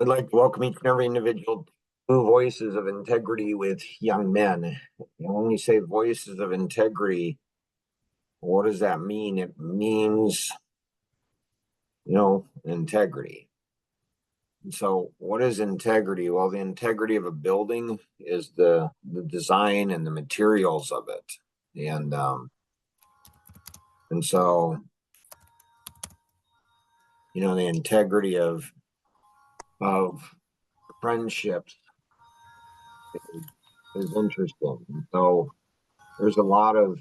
I'd like to welcome each and every individual to Voices of Integrity with Young Men. And when we say voices of integrity, what does that mean? It means, integrity. And so, what is integrity? Well, the integrity of a building is the design and the materials of it, and and so the integrity of friendships is interesting. And so, there's a lot of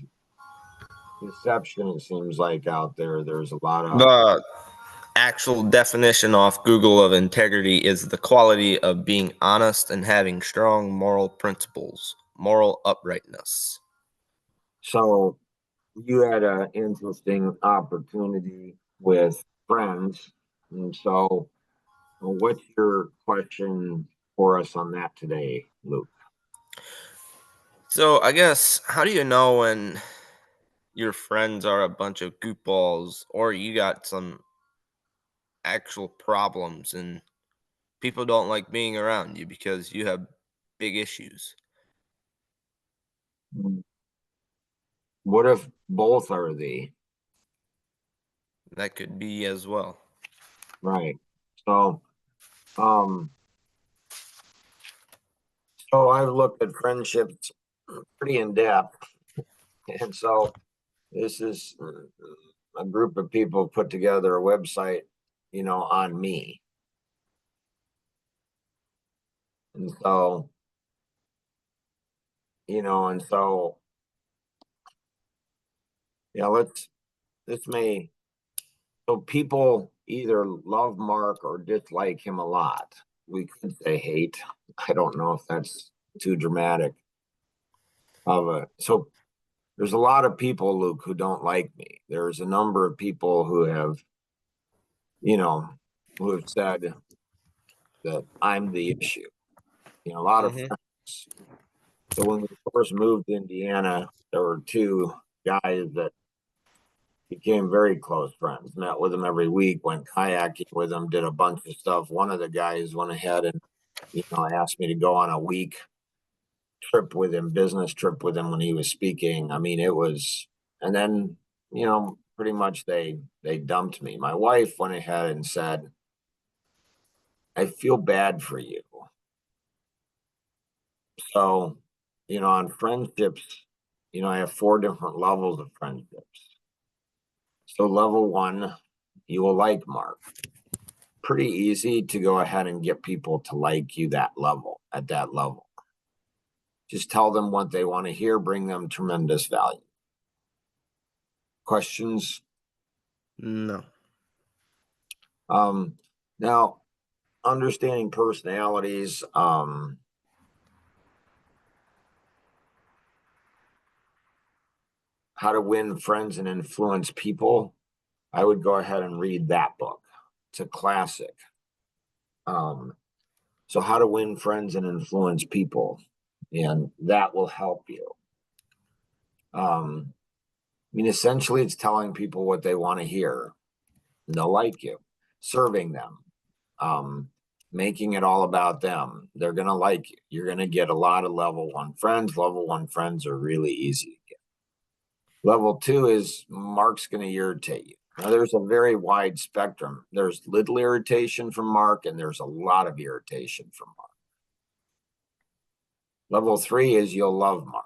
deception, it seems like, out there. There's a lot of The actual definition off Google of integrity is the quality of being honest and having strong moral principles, moral uprightness. so you had an interesting opportunity with friends. And so what's your question for us on that today, Luke? So, I guess, how do you know when your friends are a bunch of goofballs or you got some actual problems and people don't like being around you because you have big issues? What if both are the That could be as well. right? So um I've looked at friendships pretty in depth. And so this is a group of people put together a website, on me. And so, and so, yeah, this may, so people either love Mark or dislike him a lot. We could say hate. I don't know if that's too dramatic so there's a lot of people, Luke, who don't like me. There's a number of people you know, who have said that I'm the issue. A lot of Mm-hmm. friends. So when we first moved to Indiana, there were two guys that became very close friends. Met with them every week, went kayaking with them, did a bunch of stuff. One of the guys went ahead and asked me to go on a week trip with him, business trip with him when he was speaking. I mean, it was, and then pretty much they dumped me. My wife went ahead and said, "I feel bad for you." So, on friendships, I have four different levels of friendships. So level one, you will like Mark. Pretty easy to go ahead and get people to like you at that level. Just tell them what they want to hear, bring them tremendous value. Questions? No. Um, Now, understanding personalities, how to win friends and influence people. I would go ahead and read that book. It's a classic. Um, so how to win friends and influence people, and that will help you. I mean, essentially, it's telling people what they want to hear, and they'll like you. Serving them, um, making it all about them. They're going to like you. You're going to get a lot of level one friends. Level one friends are really easy to get. Level two is Mark's going to irritate you. Now, there's a very wide spectrum. There's little irritation from Mark, and there's a lot of irritation from Mark. Level three is you'll love Mark.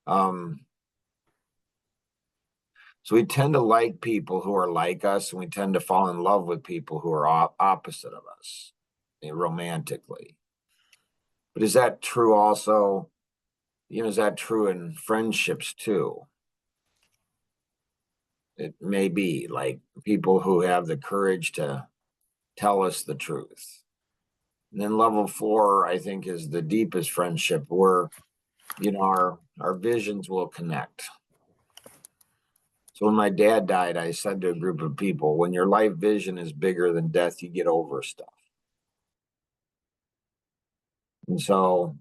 Um, So we tend to like people who are like us, and we tend to fall in love with people who are opposite of us, romantically. But is that true also? Is that true in friendships too? It may be like people who have the courage to tell us the truth. And then level four, I think, is the deepest friendship where, our visions will connect. So when my dad died, I said to a group of people, when your life vision is bigger than death, you get over stuff. And so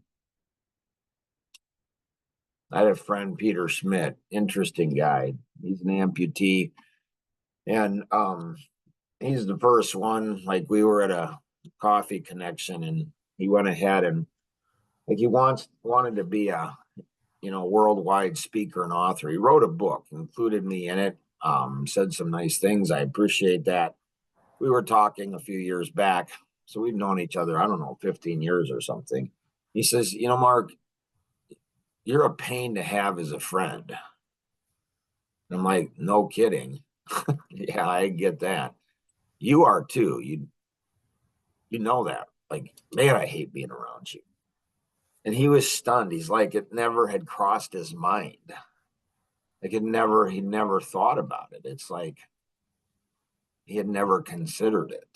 I had a friend, Peter Schmidt, interesting guy. He's an amputee. And he's the first one. Like we were at a coffee connection and he went ahead and like he wanted to be a worldwide speaker and author. He wrote a book, included me in it, said some nice things. I appreciate that. We were talking a few years back. So we've known each other, I don't know, 15 years or something. He says, Mark, you're a pain to have as a friend. And I'm like, no kidding. Yeah, I get that. You are too. You know that. Like, man, I hate being around you. And he was stunned. He's like, it never had crossed his mind. Like he never thought about it. It's like he had never considered it.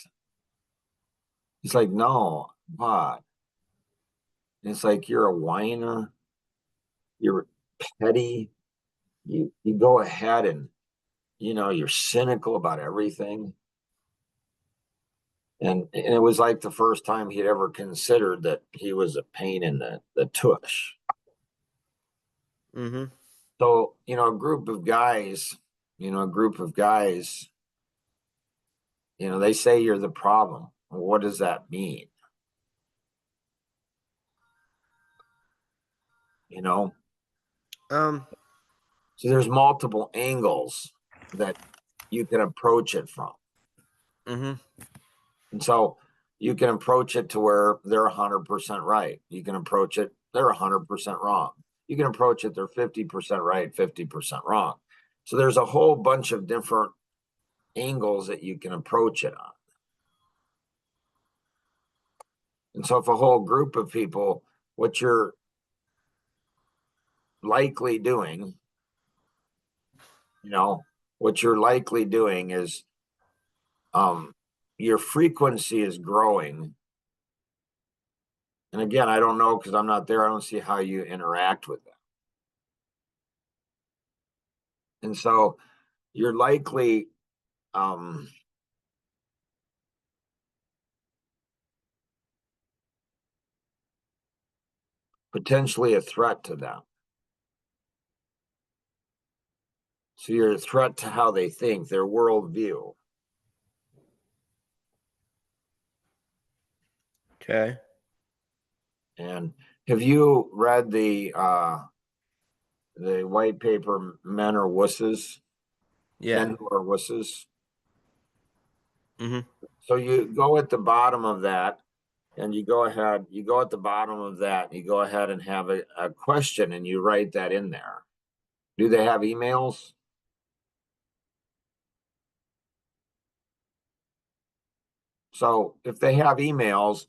He's like, no, but it's like you're a whiner, you're petty, you go ahead and you're cynical about everything. And it was like the first time he'd ever considered that he was a pain in the tush. Mm-hmm. So, a group of guys, a group of guys, they say you're the problem. What does that mean? You know, Um, so there's multiple angles that you can approach it from. mm-hmm. And so you can approach it to where they're 100% right. You can approach it, they're 100% wrong. You can approach it, they're 50% right, 50% wrong. So there's a whole bunch of different angles that you can approach it on. And so if a whole group of people, what you're likely doing, what you're likely doing is your frequency is growing. And again, I don't know because I'm not there. I don't see how you interact with them. And so you're likely potentially a threat to them. So you're a threat to how they think, their worldview. Okay. And have you read the white paper Men Are Wusses? Yeah. Men Who Are Wusses. Mm-hmm. So you go at the bottom of that and you go at the bottom of that, you go ahead and have a question and you write that in there. Do they have emails? So if they have emails,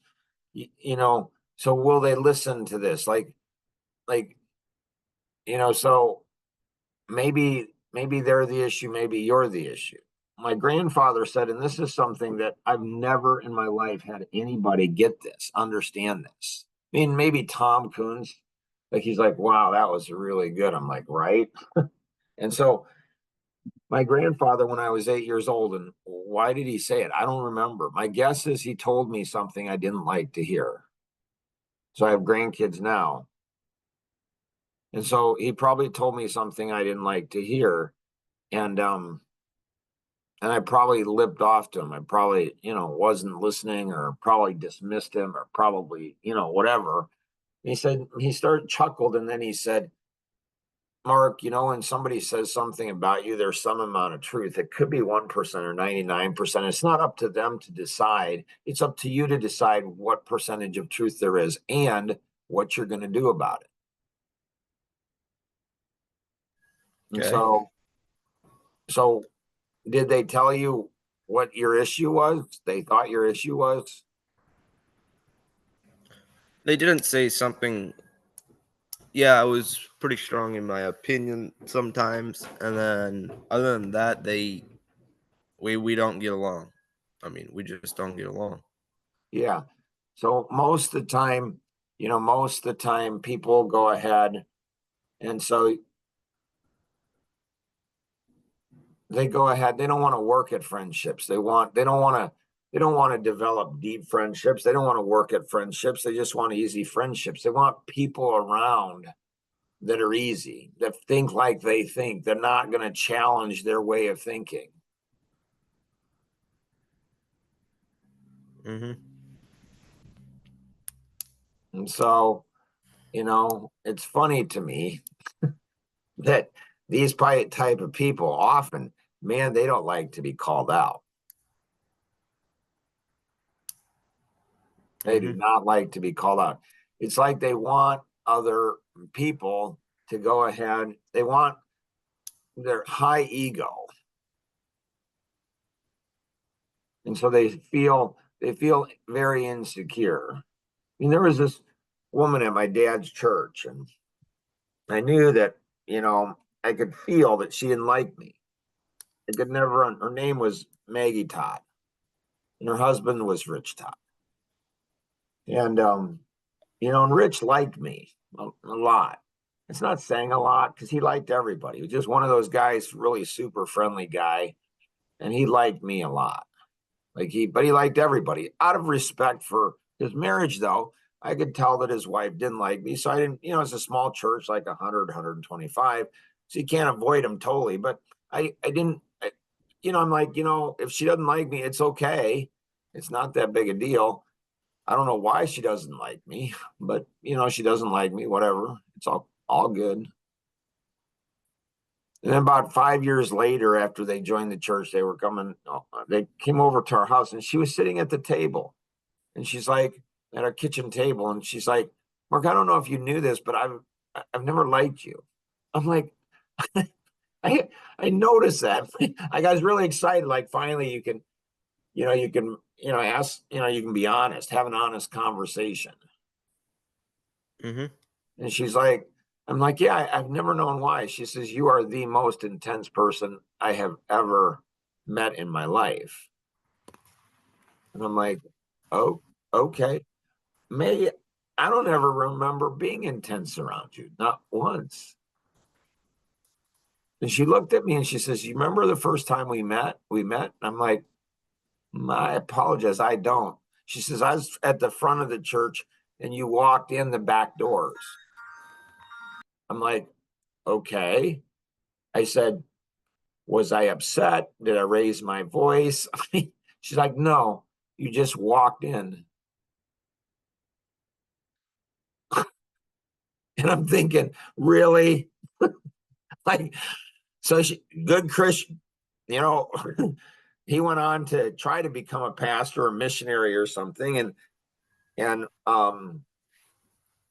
so will they listen to this? Like, so maybe they're the issue, maybe you're the issue. My grandfather said, and this is something that I've never in my life had anybody get this, understand this. I mean, maybe Tom Coons, like he's like, wow, that was really good. I'm like, right. And so my grandfather, when I was 8 years old, and why did he say it? I don't remember. My guess is he told me something I didn't like to hear. So I have grandkids now. And so he probably told me something I didn't like to hear. And I probably lipped off to him. I probably, wasn't listening or probably dismissed him or probably, whatever. He started chuckled and then he said, Mark, when somebody says something about you, there's some amount of truth. It could be 1% or 99%. It's not up to them to decide. It's up to you to decide what percentage of truth there is and what you're going to do about it. And Okay. so did they tell you what your issue was? They thought your issue was? They didn't say something. Yeah, I was pretty strong in my opinion sometimes, and then other than that, we don't get along. I mean, we just don't get along. Yeah. So most of the time people go ahead and so they go ahead, they don't want to work at friendships. They don't want to develop deep friendships. They don't want to work at friendships. They just want easy friendships. They want people around that are easy, that think like they think. They're not going to challenge their way of thinking. Mm-hmm. And so, it's funny to me that these type of people often, man, they don't like to be called out. They do Mm-hmm. not like to be called out. It's like they want other people to go ahead. They want their high ego. And so they feel very insecure. I mean, there was this woman at my dad's church, and I knew that, I could feel that she didn't like me. I could never, her name was Maggie Todd, and her husband was Rich Todd. And, and Rich liked me a lot. It's not saying a lot because he liked everybody. He was just one of those guys, really super friendly guy. And he liked me a lot. But he liked everybody out of respect for his marriage, though. I could tell that his wife didn't like me. So I didn't, it's a small church, like 100, 125. So you can't avoid him totally. But I didn't, I'm like, if she doesn't like me, it's okay. It's not that big a deal. I don't know why she doesn't like me, but she doesn't like me, whatever. It's all good. And then about 5 years later, after they joined the church, they came over to our house and she was sitting at the table and she's like at our kitchen table. And she's like, Mark, I don't know if you knew this, but I've never liked you. I'm like, I noticed that. I got really excited. Like finally ask, you can be honest, have an honest conversation. Mm-hmm. And she's like, I'm like, yeah, I've never known why. She says, you are the most intense person I have ever met in my life. And I'm like, oh, okay. May I don't ever remember being intense around you, not once. And she looked at me and she says, you remember the first time we met? And I'm like, I apologize, I don't. She says, I was at the front of the church and you walked in the back doors. I'm like, okay. I said, was I upset? Did I raise my voice? She's like, no, you just walked in. And I'm thinking, really? Like, so good Christian, you know, he went on to try to become a pastor or missionary or something. And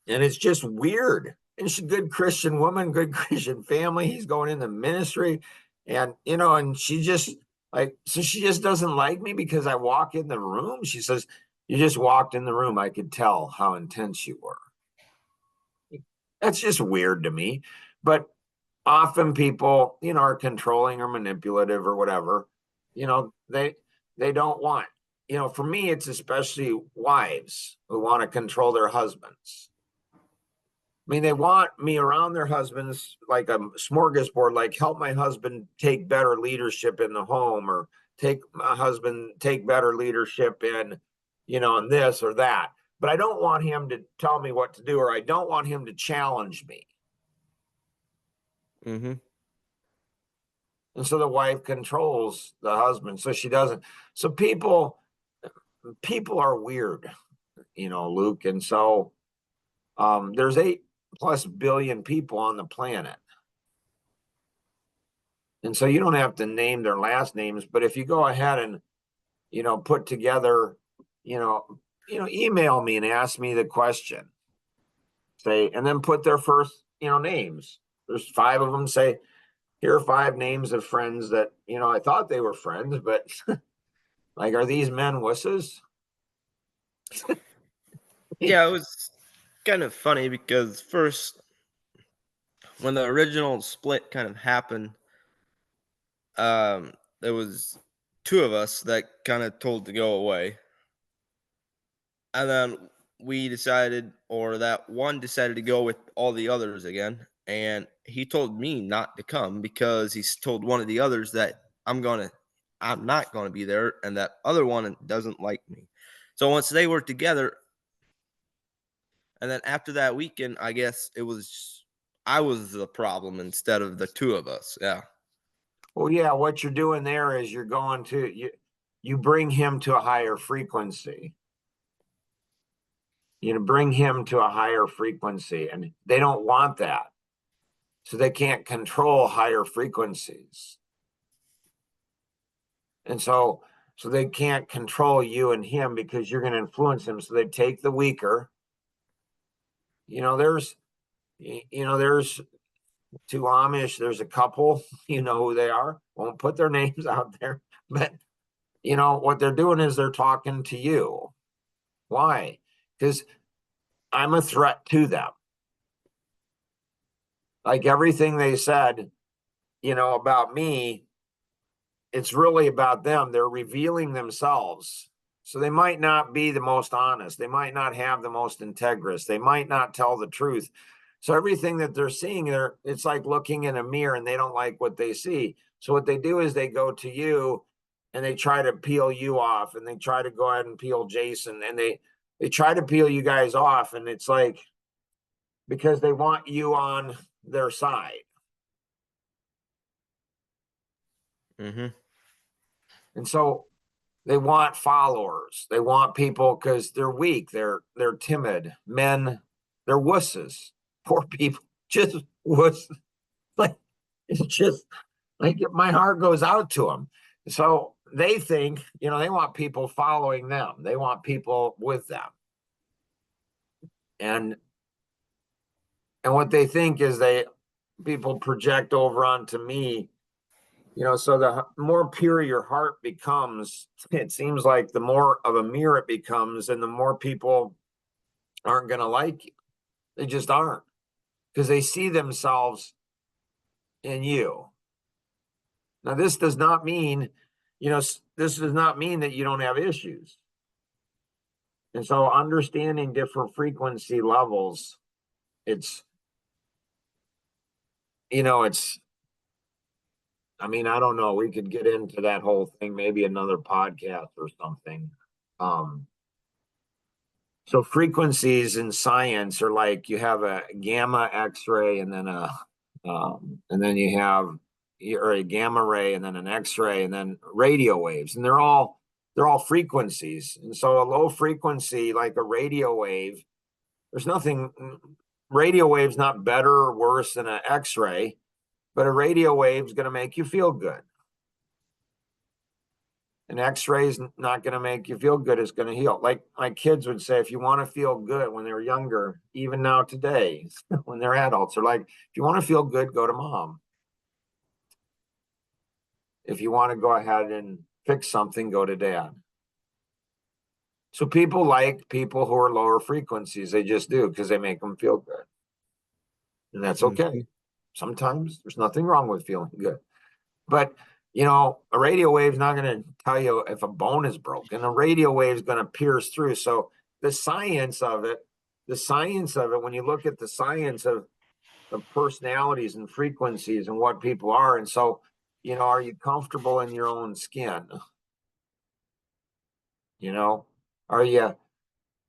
it's just weird. And she's a good Christian woman, good Christian family. He's going into ministry. And she just so she just doesn't like me because I walk in the room. She says, you just walked in the room. I could tell how intense you were. That's just weird to me. But often people, are controlling or manipulative or whatever. They don't want, for me, it's especially wives who want to control their husbands. I mean, they want me around their husbands like a smorgasbord, like help my husband take better leadership in the home, or take my husband take better leadership in this or that. But I don't want him to tell me what to do, or I don't want him to challenge me. Mm-hmm. And so the wife controls the husband. So she doesn't. So people are weird, Luke. And so there's 8+ billion people on the planet. And so you don't have to name their last names, but if you go ahead and, put together, you know, email me and ask me the question, say, and then put their first, names. There's 5 of them. Say, here are 5 names of friends that, I thought they were friends, but like, are these men wusses? Yeah, it was kind of funny because first, when the original split kind of happened, there was 2 of us that kind of told to go away. And then we decided, or that one decided to go with all the others again. And he told me not to come because he's told one of the others that I'm not gonna be there, and that other one doesn't like me. So once they were together, and then after that weekend, I guess I was the problem instead of the 2 of us. Yeah. Well, yeah, what you're doing there is you're going to you bring him to a higher frequency. You know, bring him to a higher frequency, and they don't want that. So they can't control higher frequencies. And so they can't control you and him because you're going to influence him. So they take the weaker. There's two Amish, there's a couple, you know who they are. Won't put their names out there, but what they're doing is they're talking to you. Why? Because I'm a threat to them. Like everything they said, about me, it's really about them. They're revealing themselves. So they might not be the most honest. They might not have the most integrous. They might not tell the truth. So everything that they're seeing there, it's like looking in a mirror and they don't like what they see. So what they do is they go to you and they try to peel you off, and they try to go ahead and peel Jason, and they try to peel you guys off. And it's like, because they want you on their side. Mm-hmm. And so they want followers. They want people because they're weak. They're timid. Men, they're wusses. Poor people, just wuss. Like, it's just like my heart goes out to them. So they think, they want people following them. They want people with them. And what they think is people project over onto me, so the more pure your heart becomes, it seems like the more of a mirror it becomes, and the more people aren't going to like you. They just aren't, because they see themselves in you. Now, this does not mean, this does not mean that you don't have issues. And so understanding different frequency levels, I don't know. We could get into that whole thing, maybe another podcast or something. So frequencies in science are like, you have a gamma X-ray, and then you have a gamma ray, and then an X-ray, and then radio waves, and they're all frequencies. And so a low frequency, like a radio wave, there's nothing. Radio wave's not better or worse than an X-ray, but a radio wave is going to make you feel good. An X-ray is not going to make you feel good. It's going to heal. Like my kids would say, if you want to feel good when they were younger, even now today, when they're adults, they're like, if you want to feel good, go to mom. If you want to go ahead and fix something, go to dad. So people like people who are lower frequencies. They just do, because they make them feel good. And that's okay. Sometimes there's nothing wrong with feeling good. But a radio wave is not going to tell you if a bone is broken. A radio wave is going to pierce through. So the science of it, when you look at the science of personalities and frequencies and what people are, and so, are you comfortable in your own skin? Are you,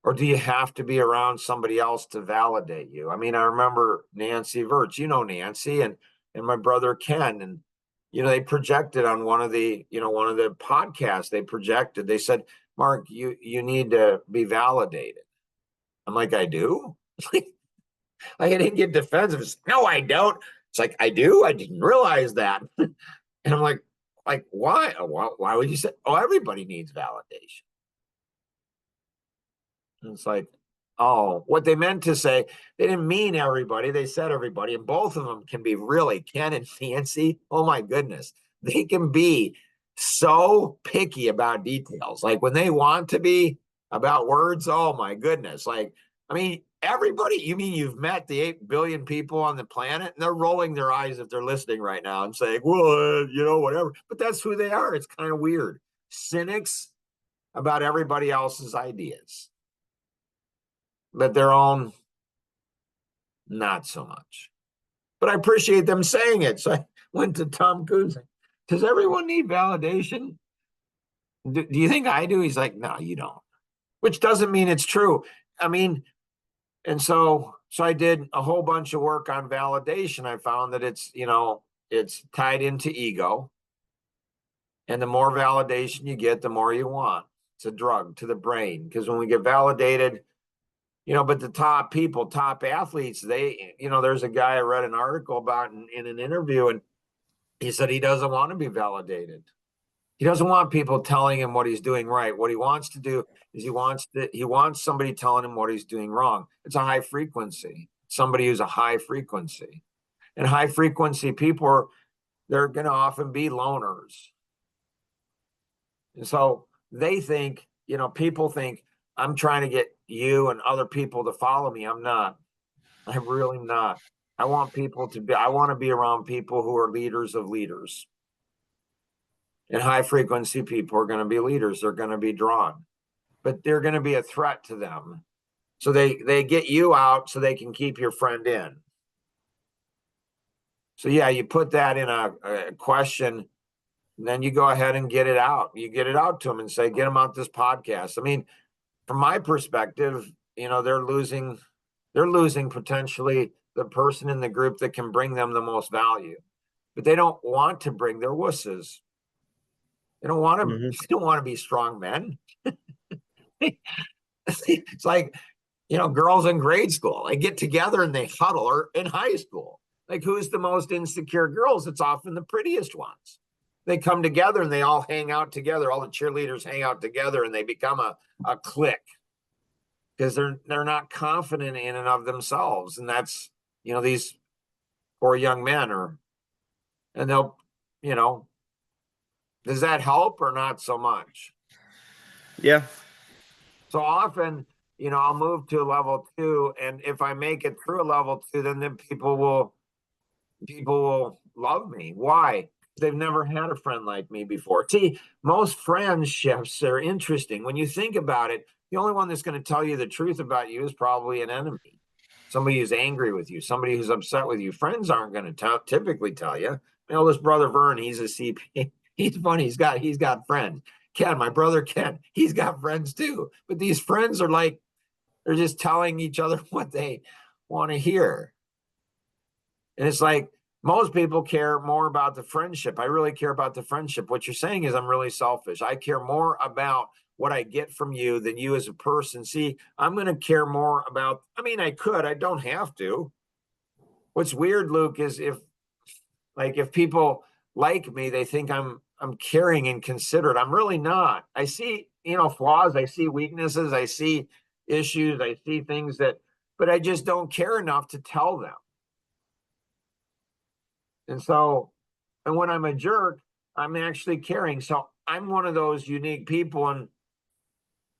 or do you have to be around somebody else to validate you? I remember Nancy Virch, Nancy, and my brother Ken, and they projected on one of the podcasts. They said, Mark, you need to be validated. I'm like, I do? I didn't get defensive. No, I don't. It's like, I do? I didn't realize that. And I'm like, why? Why would you say, everybody needs validation? And it's like, what they meant to say, they didn't mean everybody. They said everybody, and both of them can be really, Ken and Nancy. Oh my goodness. They can be so picky about details. Like when they want to be about words, oh my goodness. Everybody, you mean you've met the 8 billion people on the planet, and they're rolling their eyes if they're listening right now and saying, well, whatever. But that's who they are. It's kind of weird. Cynics about everybody else's ideas, but their own, not so much. But I appreciate them saying it. So I went to Tom Cruise. Does everyone need validation? Do you think I do? He's like, no, you don't. Which doesn't mean it's true. And so I did a whole bunch of work on validation. I found that it's tied into ego. And the more validation you get, the more you want. It's a drug to the brain. Because when we get validated, but the top people, top athletes, there's a guy I read an article about in an interview, and he said he doesn't want to be validated. He doesn't want people telling him what he's doing right. What he wants to do is he wants somebody telling him what he's doing wrong. It's a high frequency. Somebody who's a high frequency. And high frequency people they're going to often be loners. And so they think, people think I'm trying to get you and other people to follow me. I'm not. I'm really not. I want to be around people who are leaders of leaders. And high frequency people are going to be leaders. They're going to be drawn, but they're going to be a threat to them. So they get you out so they can keep your friend in. So yeah, you put that in a question, and then you go ahead and get it out. You get it out to them and say, get them out this podcast. I mean, from my perspective, they're losing potentially the person in the group that can bring them the most value, but they don't want to bring their wusses. They don't want to. Mhm. They don't want to be strong men. It's like, girls in grade school, they get together and they huddle, or in high school. Like, who's the most insecure girls? It's often the prettiest ones. They come together and they all hang out together. All the cheerleaders hang out together and they become a clique because they're not confident in and of themselves. And that's, these poor young men and they'll, does that help or not so much? Yeah. So often, I'll move to a level 2, and if I make it through a level 2, then people will love me. Why? They've never had a friend like me before. See, most friendships are interesting. When you think about it, the only one that's going to tell you the truth about you is probably an enemy. Somebody who's angry with you, somebody who's upset with you. Friends aren't going to typically tell you. This brother Vern, he's a CP. He's funny. He's got friends. Ken, my brother Ken, he's got friends too. But these friends are like, they're just telling each other what they want to hear. And it's like, most people care more about the friendship. I really care about the friendship. What you're saying is I'm really selfish. I care more about what I get from you than you as a person. See, I'm going to care more about, I could, I don't have to. What's weird, Luke, is if people like me, they think I'm caring and considerate. I'm really not. I see, flaws, I see weaknesses, I see issues, I see things but I just don't care enough to tell them. And when I'm a jerk, I'm actually caring. So I'm one of those unique people, and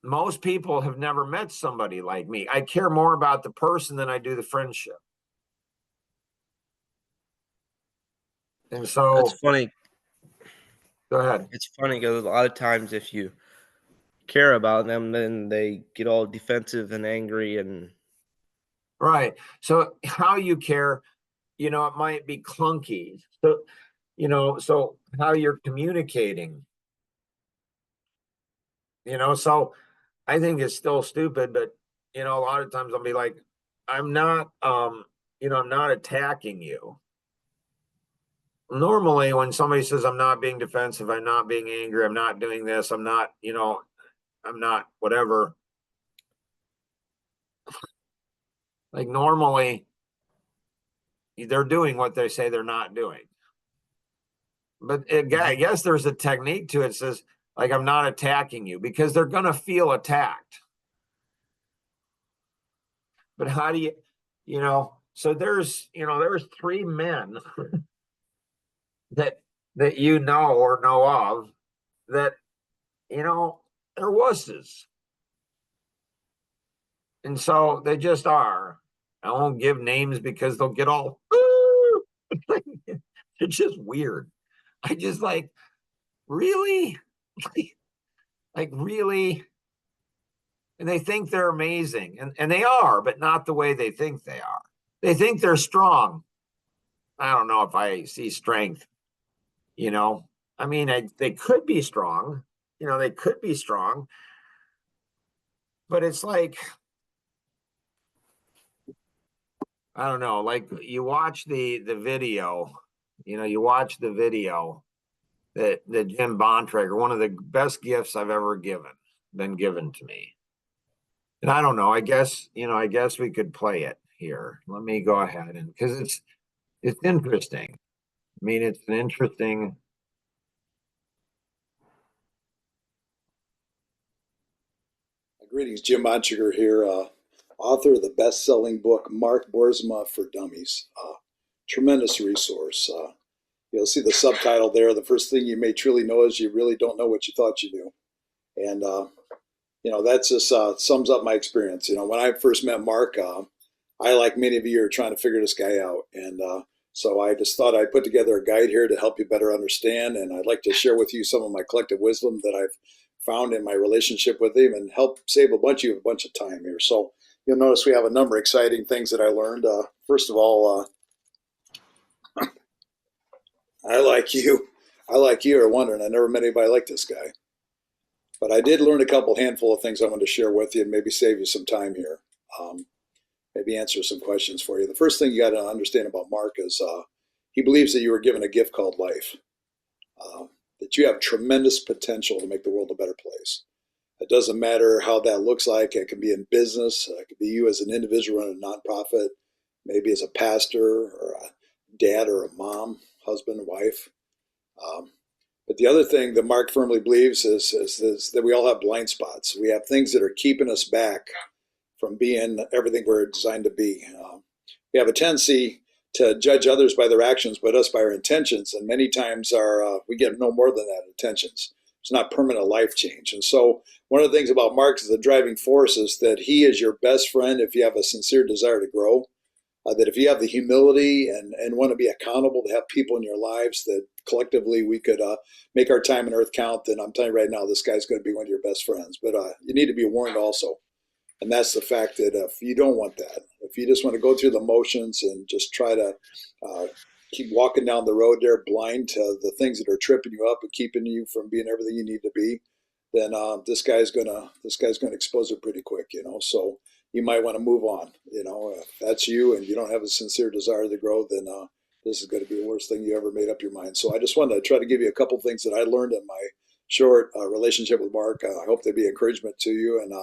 most people have never met somebody like me. I care more about the person than I do the friendship. And so It's funny. Go ahead. It's funny because a lot of times if you care about them, then they get all defensive and angry and Right. So how you care, it might be clunky. So how you're communicating, so I think it's still stupid, but a lot of times I'll be like, I'm not I'm not attacking you. Normally when somebody says I'm not being defensive, I'm not being angry, I'm not doing this, I'm not, I'm not whatever. Like normally they're doing what they say they're not doing. But I guess there's a technique to it. It says, like, I'm not attacking you, because they're going to feel attacked. But how do so there's 3 men that or know of that, they're wusses. And so they just are. I won't give names because they'll get all, it's just weird. I just really? Like, really? And they think they're amazing. And they are, but not the way they think they are. They think they're strong. I don't know if I see strength, they could be strong, they could be strong, but it's like, I don't know, like you watch the video, you watch the video that Jim Bontrager, one of the best gifts I've ever been given to me. And I don't know, I guess we could play it here. Let me go ahead and, because it's interesting. I mean, it's an interesting. Greetings, Jim Bontrager here, author of the best-selling book, Mark Boersma for Dummies. Tremendous resource. You'll see the subtitle there. The first thing you may truly know is you really don't know what you thought you knew. And, that just sums up my experience. When I first met Mark, I, like many of you, are trying to figure this guy out. And so I just thought I'd put together a guide here to help you better understand. And I'd like to share with you some of my collective wisdom that I've found in my relationship with him and help save a bunch of time here. So you'll notice we have a number of exciting things that I learned. First of all, I like you are wondering, I never met anybody like this guy. But I did learn a handful of things I want to share with you and maybe save you some time here. Maybe answer some questions for you. The first thing you got to understand about Mark is he believes that you were given a gift called life, that you have tremendous potential to make the world a better place. It doesn't matter how that looks like. It can be in business. It could be you as an individual running a nonprofit, maybe as a pastor or a dad or a mom, husband, wife. But the other thing that Mark firmly believes is that we all have blind spots. We have things that are keeping us back from being everything we're designed to be. We have a tendency to judge others by their actions, but us by our intentions. And many times we get no more than that, intentions. It's not permanent life change. And so one of the things about Mark is the driving force is that he is your best friend if you have a sincere desire to grow. That if you have the humility and want to be accountable to have people in your lives, that collectively we could make our time on earth count, then I'm telling you right now, this guy's going to be one of your best friends. But you need to be warned also. And that's the fact that if you don't want that, if you just want to go through the motions and just try to keep walking down the road there blind to the things that are tripping you up and keeping you from being everything you need to be, then this guy's gonna expose it pretty quick, So you might want to move on. If that's you and you don't have a sincere desire to grow, then this is going to be the worst thing you ever made up your mind. So I just wanted to try to give you a couple things that I learned in my short relationship with Mark. I hope they be encouragement to you, and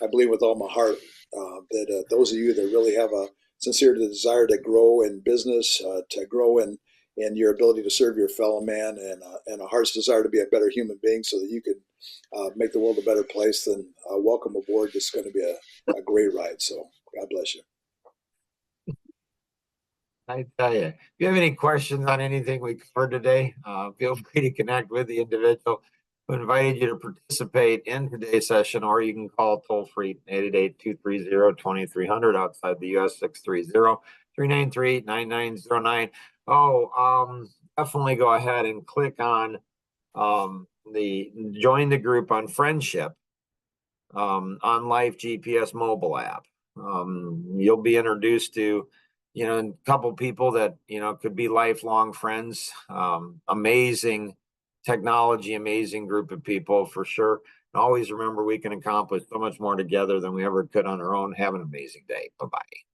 I believe with all my heart that those of you that really have a sincere desire to grow in business, to grow in your ability to serve your fellow man, and a heart's desire to be a better human being so that you can make the world a better place, then welcome aboard. This is going to be a great ride. So God bless you. I tell you, if you have any questions on anything we covered today, feel free to connect with the individual who invited you to participate in today's session, or you can call toll free 888-230-2300 outside the US 630-393-9909. Definitely go ahead and click on join the group on friendship on Life GPS mobile app. You'll be introduced to a couple people that could be lifelong friends. Amazing technology, amazing group of people for sure. And always remember, we can accomplish so much more together than we ever could on our own. Have an amazing day. Bye-bye.